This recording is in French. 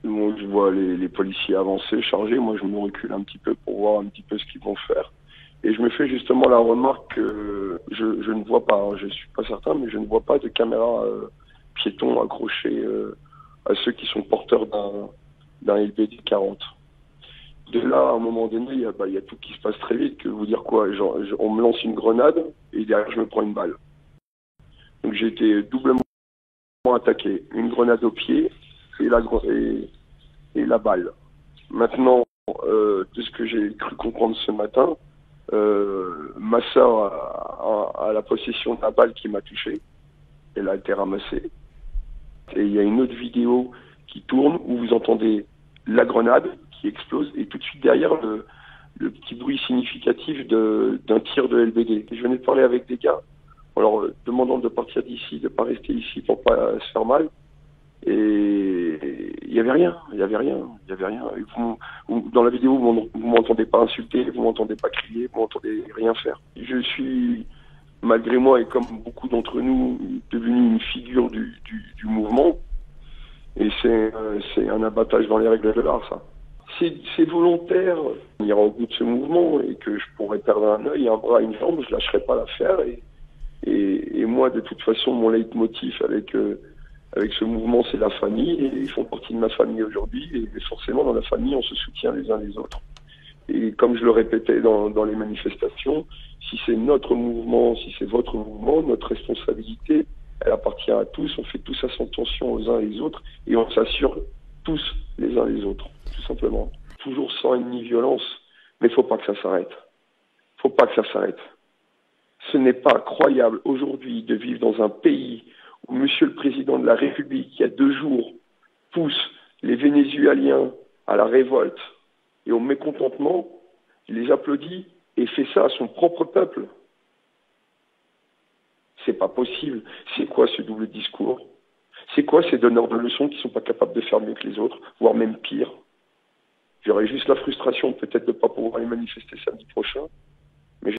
Moi, je vois les policiers avancer, charger. Moi, je me recule un petit peu pour voir un petit peu ce qu'ils vont faire. Et je me fais justement la remarque que je ne vois pas, hein, je suis pas certain, mais je ne vois pas de caméra piéton accrochée à ceux qui sont porteurs d'un LBD 40. De là, à un moment donné, il y a tout qui se passe très vite. Que vous dire quoi, genre, on me lance une grenade et derrière, je me prends une balle. Donc j'ai été doublement attaqué. Une grenade au pied et et la balle. Maintenant, de ce que j'ai cru comprendre ce matin, ma sœur a la possession de la balle qui m'a touché. Elle a été ramassée. Et il y a une autre vidéo qui tourne où vous entendez la grenade qui explose et tout de suite derrière le petit bruit significatif d'un tir de LBD. Et je venais de parler avec des gars en leur demandant de partir d'ici, de ne pas rester ici pour pas se faire mal. Et il n'y avait rien, il n'y avait rien, il n'y avait rien. Et dans la vidéo, vous m'entendez pas insulter, vous m'entendez pas crier, vous m'entendez rien faire. Je suis, malgré moi, et comme beaucoup d'entre nous, devenu une figure du mouvement. Et c'est un abattage dans les règles de l'art, ça. C'est volontaire. On ira au bout de ce mouvement et que je pourrais perdre un œil, un bras, une jambe, je lâcherai pas l'affaire. Et moi, de toute façon, mon leitmotiv avec ce mouvement, c'est la famille, et ils font partie de ma famille aujourd'hui, et forcément, dans la famille, on se soutient les uns les autres. Et comme je le répétais dans les manifestations, si c'est notre mouvement, si c'est votre mouvement, notre responsabilité, elle appartient à tous, on fait tous attention aux uns et les autres, et on s'assure tous les uns les autres, tout simplement. Toujours sans ennemi violence, mais il ne faut pas que ça s'arrête. Il ne faut pas que ça s'arrête. Ce n'est pas croyable aujourd'hui de vivre dans un pays où Monsieur le Président de la République, il y a 2 jours, pousse les Vénézuéliens à la révolte et au mécontentement, il les applaudit et fait ça à son propre peuple. C'est pas possible. C'est quoi ce double discours? C'est quoi ces donneurs de leçons qui sont pas capables de faire mieux que les autres, voire même pire? J'aurais juste la frustration peut-être de ne pas pouvoir aller manifester samedi prochain, mais